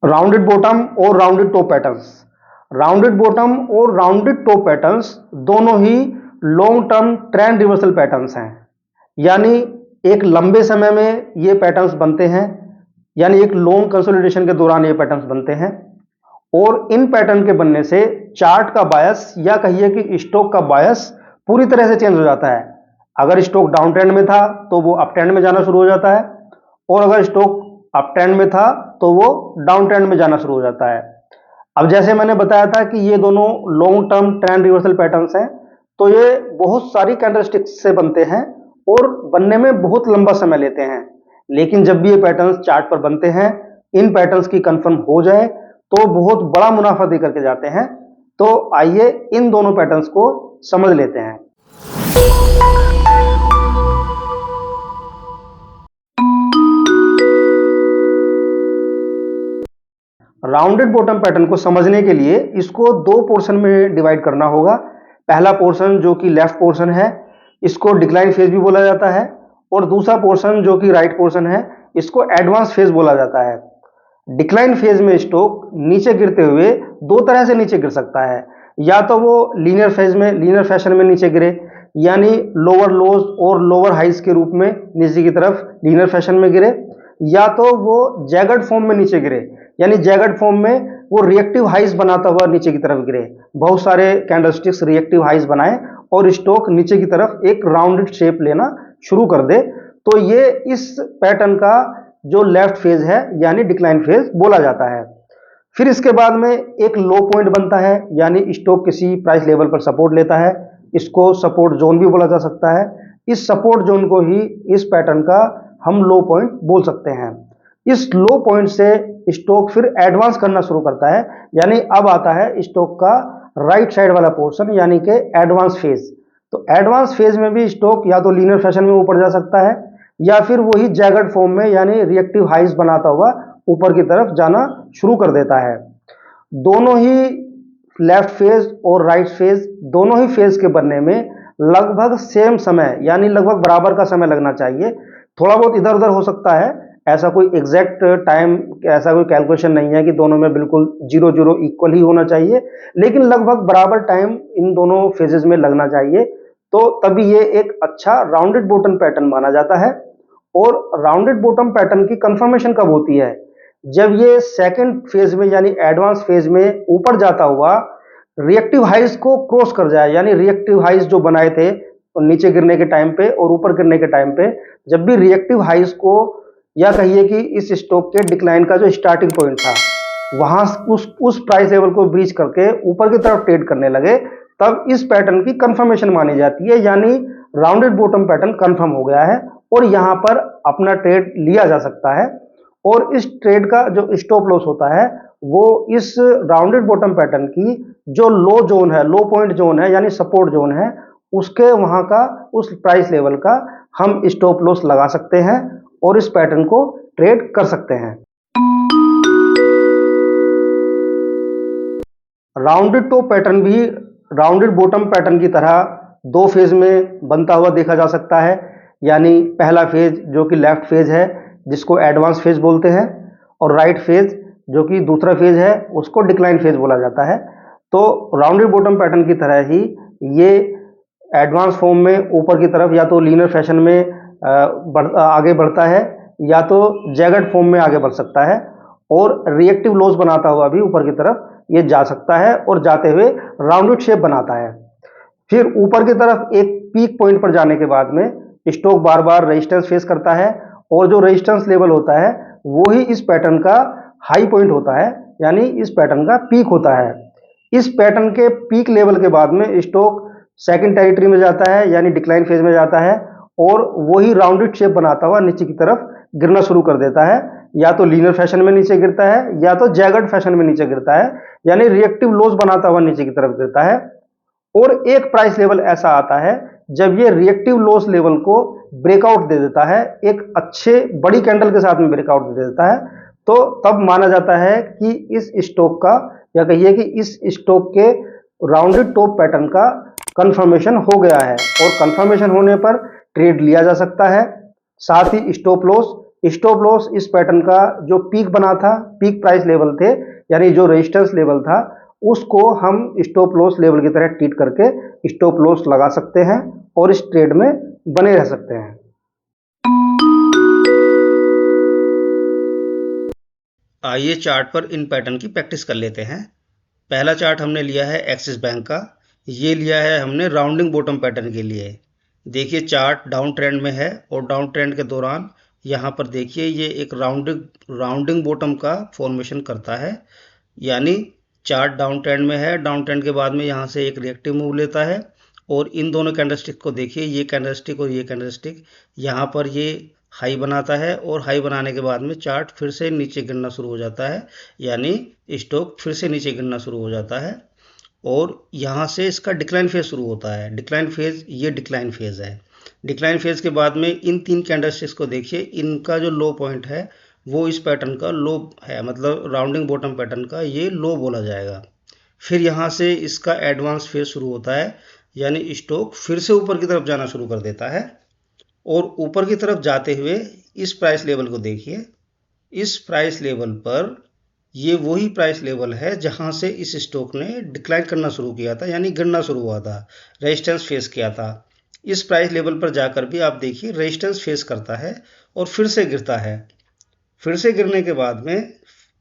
Rounded bottom और rounded top patterns. Rounded bottom और rounded top patterns दोनों ही long term trend reversal patterns हैं। यानी एक लंबे समय में ये पैटर्न्स बनते हैं, यानी एक लॉन्ग कंसोलिडेशन के दौरान ये पैटर्न्स बनते हैं। और इन पैटर्न के बनने से चार्ट का बायस या कहिए कि स्टॉक का बायस पूरी तरह से चेंज हो जाता है। अगर स्टॉक डाउन ट्रेंड में था तो वो अप ट्रेंड में जाना शुरू हो जाता है, और अगर स्टॉक अप ट्रेंड में था तो वो डाउन ट्रेंड में जाना शुरू हो जाता है। अब जैसे मैंने बताया था कि ये दोनों long term trend reversal patterns हैं, तो ये बहुत सारी कैरेक्टरिस्टिक्स से बनते हैं और बनने में बहुत लंबा समय लेते हैं। लेकिन जब भी ये पैटर्न्स चार्ट पर बनते हैं, इन पैटर्न्स की कंफर्म हो जाए तो बहुत बड़ा मुनाफा दे करके जाते हैं। तो आइए इन दोनों पैटर्न्स को समझ लेते हैं। राउंडेड बॉटम पैटर्न को समझने के लिए इसको दो पोर्शन में डिवाइड करना होगा। पहला पोर्शन जो कि लेफ्ट पोर्शन है, इसको डिक्लाइन फेज भी बोला जाता है, और दूसरा पोर्शन जो कि राइट पोर्शन है, इसको एडवांस फेज बोला जाता है। डिक्लाइन फेज में स्टॉक नीचे गिरते हुए दो तरह से नीचे गिर सकता है। या तो वो लीनियर फैशन में नीचे गिरे, यानी लोअर लोज और लोअर हाइज के रूप में नीचे की तरफ लीनियर फैशन में गिरे, या तो वो जैगर्ड फॉर्म में नीचे गिरे, यानी जैगर्ड फॉर्म में वो रिएक्टिव हाइज बनाता हुआ नीचे की तरफ गिरे। बहुत सारे कैंडलस्टिक्स रिएक्टिव हाइज बनाए और स्टॉक नीचे की तरफ एक राउंडेड शेप लेना शुरू कर दे, तो ये इस पैटर्न का जो लेफ्ट फेज है यानी डिक्लाइन फेज बोला जाता है। फिर इसके बाद में एक लो पॉइंट बनता है, यानी स्टॉक किसी प्राइस लेवल पर सपोर्ट लेता है, इसको सपोर्ट जोन भी बोला जा सकता है। इस सपोर्ट जोन को ही इस पैटर्न का हम लो पॉइंट बोल सकते हैं। इस लो पॉइंट से स्टॉक फिर एडवांस करना शुरू करता है, यानी अब आता है स्टॉक का राइट साइड वाला पोर्शन, यानी कि एडवांस फेज। तो एडवांस फेज में भी स्टॉक या तो लीनियर फैशन में ऊपर जा सकता है, या फिर वही जैगर्ड फॉर्म में यानी रिएक्टिव हाइज बनाता हुआ ऊपर की तरफ जाना शुरू कर देता है। दोनों ही लेफ्ट फेज और राइट फेज, दोनों ही फेज के बनने में लगभग सेम समय यानी लगभग बराबर का समय लगना चाहिए। थोड़ा बहुत इधर उधर हो सकता है, ऐसा कोई एग्जैक्ट टाइम, ऐसा कोई कैलकुलेशन नहीं है कि दोनों में बिल्कुल 0-0 इक्वल ही होना चाहिए, लेकिन लगभग बराबर टाइम इन दोनों फेजेस में लगना चाहिए। तो तभी ये एक अच्छा राउंडेड बॉटम पैटर्न माना जाता है। और राउंडेड बॉटम पैटर्न की कंफर्मेशन कब होती है? जब ये सेकंड फेज में यानी एडवांस फेज में ऊपर जाता हुआ रिएक्टिव हाइज को क्रॉस कर जाए, यानी रिएक्टिव हाइज जो बनाए थे नीचे गिरने के टाइम पे और ऊपर गिरने के टाइम पे, जब भी रिएक्टिव हाइज को या कहिए कि इस स्टॉक के डिक्लाइन का जो स्टार्टिंग पॉइंट था वहां उस प्राइस लेवल को ब्रीच करके ऊपर की तरफ ट्रेड करने लगे, तब इस पैटर्न की कंफर्मेशन मानी जाती है, यानी राउंडेड बॉटम पैटर्न कंफर्म हो गया है और यहां पर अपना ट्रेड लिया जा सकता है। और इस ट्रेड का जो स्टॉप लॉस होता है वो इस राउंडेड बॉटम पैटर्न की जो लो जोन है, लो पॉइंट जोन है यानी सपोर्ट जोन है, उसके वहां का उस प्राइस लेवल का हम स्टॉप लॉस लगा सकते हैं और इस पैटर्न को ट्रेड कर सकते हैं। राउंडेड टॉप पैटर्न भी राउंडेड बॉटम पैटर्न की तरह दो फेज में बनता हुआ देखा जा सकता है। यानी पहला फेज जो कि लेफ्ट फेज है जिसको एडवांस फेज बोलते हैं, और राइट फेज जो कि दूसरा फेज है उसको डिक्लाइन फेज बोला जाता है। तो राउंडेड बॉटम पैटर्न की तरह ही ये एडवांस फॉर्म में ऊपर की तरफ या तो लीनियर फैशन में आगे बढ़ता है, या तो जैगर्ड फॉर्म में आगे बढ़ सकता है, और रिएक्टिव लॉस बनाता हुआ भी ऊपर की तरफ ये जा सकता है और जाते हुए राउंडेड शेप बनाता है। फिर ऊपर की तरफ एक पीक पॉइंट पर जाने के बाद में स्टॉक बार बार रेजिस्टेंस फेस करता है, और जो रेजिस्टेंस लेवल होता है वो ही इस पैटर्न का हाई पॉइंट होता है, यानी इस पैटर्न का पीक होता है। इस पैटर्न के पीक लेवल के बाद में स्टॉक सेकंड टेरिटरी में जाता है यानी डिक्लाइन फेज में जाता है, और वही राउंडेड शेप बनाता हुआ नीचे की तरफ गिरना शुरू कर देता है। या तो लीनियर फैशन में नीचे गिरता है या तो जैगर्ड फैशन में नीचे गिरता है, यानी रिएक्टिव लॉस बनाता हुआ नीचे की तरफ गिरता है। और एक प्राइस लेवल ऐसा आता है जब ये रिएक्टिव लॉस लेवल को ब्रेकआउट दे देता है, एक अच्छे बड़ी कैंडल के साथ में ब्रेकआउट दे देता है, तो तब माना जाता है कि इस स्टॉक का या कहिए कि इस स्टॉक के राउंडेड टॉप पैटर्न का कंफर्मेशन हो गया है, और कंफर्मेशन होने पर ट्रेड लिया जा सकता है। साथ ही स्टॉप लॉस स्टॉप लॉस इस पैटर्न का जो पीक बना था, पीक प्राइस लेवल थे, यानी जो रेजिस्टेंस लेवल था, उसको हम स्टॉप लॉस लेवल की तरह ट्रीट करके स्टॉप लॉस लगा सकते हैं और इस ट्रेड में बने रह सकते हैं। आइए चार्ट पर इन पैटर्न की प्रैक्टिस कर लेते हैं। पहला चार्ट हमने लिया है एक्सिस बैंक का, ये लिया है हमने राउंडिंग बॉटम पैटर्न के लिए। देखिए चार्ट डाउन ट्रेंड में है और डाउन ट्रेंड के दौरान यहाँ पर देखिए ये एक राउंडिंग बॉटम का फॉर्मेशन करता है, यानी चार्ट डाउन ट्रेंड में है, डाउन ट्रेंड के बाद में यहाँ से एक रिएक्टिव मूव लेता है और इन दोनों कैंडलस्टिक को देखिए, ये कैंडलस्टिक और ये कैंडलस्टिक यहाँ पर ये हाई बनाता है और हाई बनाने के बाद में चार्ट फिर से नीचे गिरना शुरू हो जाता है, यानी स्टॉक फिर से नीचे गिरना शुरू हो जाता है और यहाँ से इसका डिक्लाइन फेज शुरू होता है। डिक्लाइन फेज, ये डिक्लाइन फेज है। डिक्लाइन फेज के बाद में इन तीन कैंडलस्टिक्स को देखिए, इनका जो लो पॉइंट है वो इस पैटर्न का लो है, मतलब राउंडिंग बॉटम पैटर्न का ये लो बोला जाएगा। फिर यहाँ से इसका एडवांस फेज शुरू होता है, यानी स्टॉक फिर से ऊपर की तरफ जाना शुरू कर देता है और ऊपर की तरफ जाते हुए इस प्राइस लेवल को देखिए। इस प्राइस लेवल पर ये वही प्राइस लेवल है जहां से इस स्टॉक ने डिक्लाइन करना शुरू किया था, यानी गिरना शुरू हुआ था, रेजिस्टेंस फेस किया था। इस प्राइस लेवल पर जाकर भी आप देखिए रेजिस्टेंस फेस करता है और फिर से गिरता है। फिर से गिरने के बाद में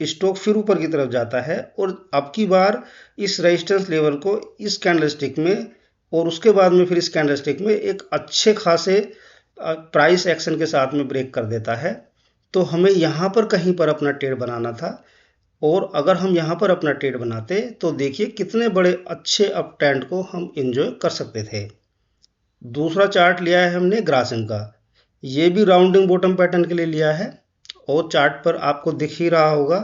स्टॉक फिर ऊपर की तरफ जाता है और अब की बार इस रेजिस्टेंस लेवल को इस कैंडलस्टिक में और उसके बाद में फिर इस कैंडलस्टिक में एक अच्छे खासे प्राइस एक्शन के साथ में ब्रेक कर देता है। तो हमें यहाँ पर कहीं पर अपना ट्रेड बनाना था और अगर हम यहाँ पर अपना ट्रेड बनाते तो देखिए कितने बड़े अच्छे अप ट्रेंड को हम एंजॉय कर सकते थे। दूसरा चार्ट लिया है हमने ग्रासिम का, ये भी राउंडिंग बॉटम पैटर्न के लिए लिया है और चार्ट पर आपको दिख ही रहा होगा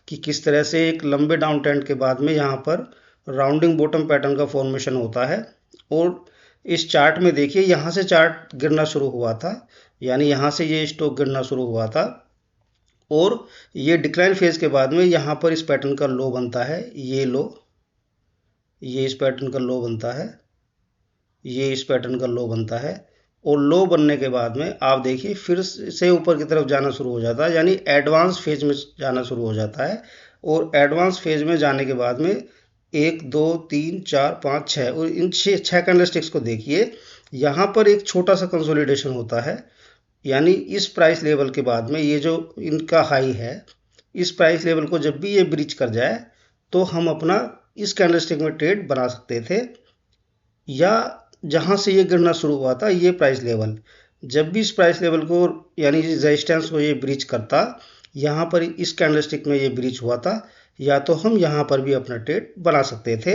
कि किस तरह से एक लंबे डाउन ट्रेंड के बाद में यहाँ पर राउंडिंग बॉटम पैटर्न का फॉर्मेशन होता है। और इस चार्ट में देखिए यहाँ से चार्ट गिरना शुरू हुआ था, यानी यहाँ से ये स्टॉक गिरना शुरू हुआ था और ये डिक्लाइन फेज के बाद में यहाँ पर इस पैटर्न का लो बनता है, ये लो, ये इस पैटर्न का लो बनता है, ये इस पैटर्न का लो बनता है और लो बनने के बाद में आप देखिए फिर से ऊपर की तरफ जाना शुरू हो जाता है, यानी एडवांस फेज में जाना शुरू हो जाता है। और एडवांस फेज में जाने के बाद में 1 2 3 4 5 6 और इन छः कैंडलस्टिक्स को देखिए, यहाँ पर एक छोटा सा कंसोलिडेशन होता है, यानी इस प्राइस लेवल के बाद में ये जो इनका हाई है, इस प्राइस लेवल को जब भी ये ब्रीच कर जाए तो हम अपना इस कैंडलस्टिक में ट्रेड बना सकते थे, या जहां से ये गिरना शुरू हुआ था ये प्राइस लेवल, जब भी इस प्राइस लेवल को यानी रेजिस्टेंस को ये ब्रीच करता, यहाँ पर इस कैंडलस्टिक में ये ब्रीच हुआ था, या तो हम यहाँ पर भी अपना ट्रेड बना सकते थे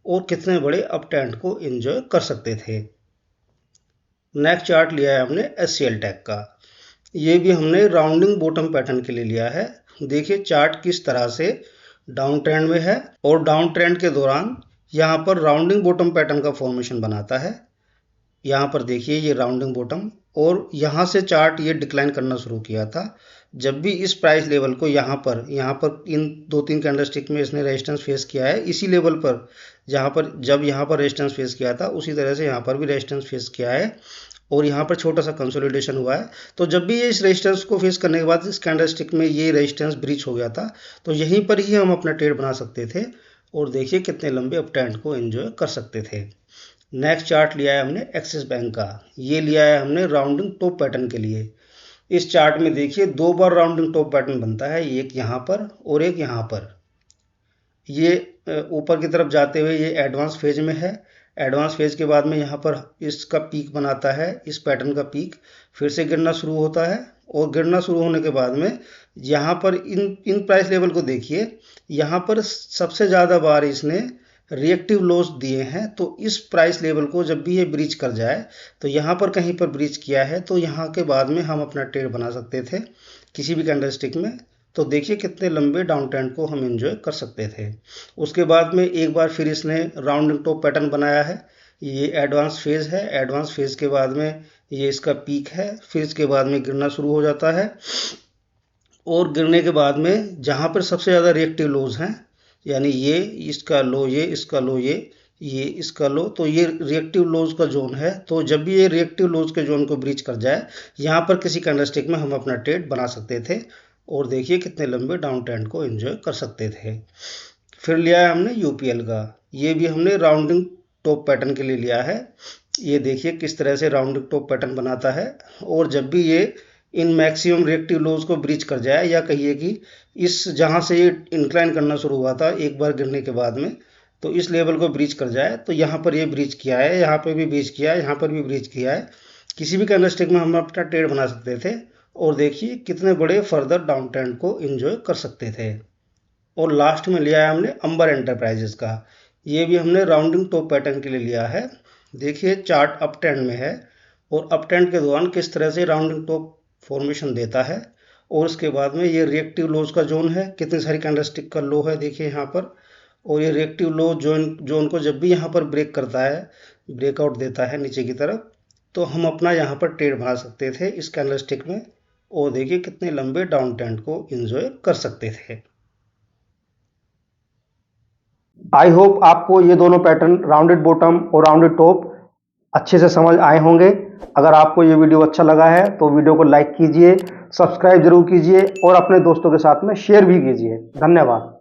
और कितने बड़े अप ट्रेंड को एंजॉय कर सकते थे। नेक्स्ट चार्ट लिया है हमने एचसीएल टेक का, ये भी हमने राउंडिंग बॉटम पैटर्न के लिए लिया है। देखिए चार्ट किस तरह से डाउन ट्रेंड में है और डाउन ट्रेंड के दौरान यहाँ पर राउंडिंग बॉटम पैटर्न का फॉर्मेशन बनाता है। यहाँ पर देखिए ये राउंडिंग बॉटम और यहाँ से चार्ट ये डिक्लाइन करना शुरू किया था। जब भी इस प्राइस लेवल को यहाँ पर इन 2-3 कैंडलस्टिक में इसने रेजिस्टेंस फेस किया है, इसी लेवल पर जहाँ पर जब यहाँ पर रेजिस्टेंस फेस किया था उसी तरह से यहाँ पर भी रेजिस्टेंस फेस किया है और यहाँ पर छोटा सा कंसोलिडेशन हुआ है। तो जब भी ये इस रेजिस्टेंस को फेस करने के बाद इस कैंडलस्टिक में ये रेजिस्टेंस ब्रीच हो गया था, तो यहीं पर ही हम अपना ट्रेड बना सकते थे और देखिए कितने लंबे अप ट्रेंड को एंजॉय कर सकते थे। नेक्स्ट चार्ट लिया है हमने एक्सिस बैंक का, ये लिया है हमने राउंडिंग टॉप पैटर्न के लिए। इस चार्ट में देखिए 2 बार राउंडिंग टॉप पैटर्न बनता है, एक यहाँ पर और एक यहाँ पर। ये ऊपर की तरफ जाते हुए ये एडवांस फेज में है। एडवांस फेज के बाद में यहाँ पर इसका पीक बनाता है, इस पैटर्न का पीक फिर से गिरना शुरू होता है और गिरना शुरू होने के बाद में यहाँ पर इन प्राइस लेवल को देखिए, यहाँ पर सबसे ज़्यादा बार इसने रिएक्टिव लॉस दिए हैं। तो इस प्राइस लेवल को जब भी ये ब्रीच कर जाए, तो यहाँ पर कहीं पर ब्रीच किया है तो यहाँ के बाद में हम अपना ट्रेड बना सकते थे किसी भी कैंडलस्टिक में। तो देखिए कितने लंबे डाउन ट्रेंड को हम एंजॉय कर सकते थे। उसके बाद में एक बार फिर इसने राउंडिंग टॉप पैटर्न बनाया है, ये एडवांस फेज है। एडवांस फेज के बाद में ये इसका पीक है, फिर इसके बाद में गिरना शुरू हो जाता है और गिरने के बाद में जहाँ पर सबसे ज़्यादा रिएक्टिव लोज हैं, यानी ये इसका लो, ये इसका लो, ये ये इसका लो, तो ये रिएक्टिव लोज का जोन है। तो जब भी ये रिएक्टिव लोज के जोन को ब्रीच कर जाए, यहाँ पर किसी कैंडलस्टिक में हम अपना ट्रेड बना सकते थे और देखिए कितने लंबे डाउन ट्रेंड को एंजॉय कर सकते थे। फिर लिया है हमने यूपीएल का, ये भी हमने राउंडिंग टॉप पैटर्न के लिए लिया है। ये देखिए किस तरह से राउंडिंग टॉप पैटर्न बनाता है, और जब भी ये इन मैक्सिमम रिएक्टिव लोज को ब्रीच कर जाए, या कहिए कि इस जहाँ से ये इंक्लाइन करना शुरू हुआ था एक बार गिरने के बाद में, तो इस लेवल को ब्रीच कर जाए, तो यहाँ पर ये ब्रीच किया है, यहाँ पर भी ब्रीच किया है, यहाँ पर भी ब्रीच किया है। किसी भी कैंडलस्टिक में हम अपना ट्रेड बना सकते थे और देखिए कितने बड़े फर्दर डाउन ट्रेंड को एंजॉय कर सकते थे। और लास्ट में लिया है हमने अंबर एंटरप्राइजेस का, ये भी हमने राउंडिंग टॉप पैटर्न के लिए लिया है। देखिए चार्ट अप ट्रेंड में है और अप ट्रेंड के दौरान किस तरह से राउंडिंग टॉप फॉर्मेशन देता है, और उसके बाद में ये रिएक्टिव लोज का जोन है, कितनी सारी कैंडलस्टिक का लो है देखिए यहाँ पर। और ये रिएक्टिव लो जोन को जब भी यहाँ पर ब्रेक करता है, ब्रेकआउट देता है नीचे की तरफ, तो हम अपना यहाँ पर ट्रेड बना सकते थे इस कैंडलस्टिक में, और देखिए कितने लंबे डाउन ट्रेंड को एंजॉय कर सकते थे। आई होप आपको ये दोनों पैटर्न राउंडेड बॉटम और राउंडेड टॉप अच्छे से समझ आए होंगे। अगर आपको ये वीडियो अच्छा लगा है तो वीडियो को लाइक कीजिए, सब्सक्राइब जरूर कीजिए और अपने दोस्तों के साथ में शेयर भी कीजिए। धन्यवाद।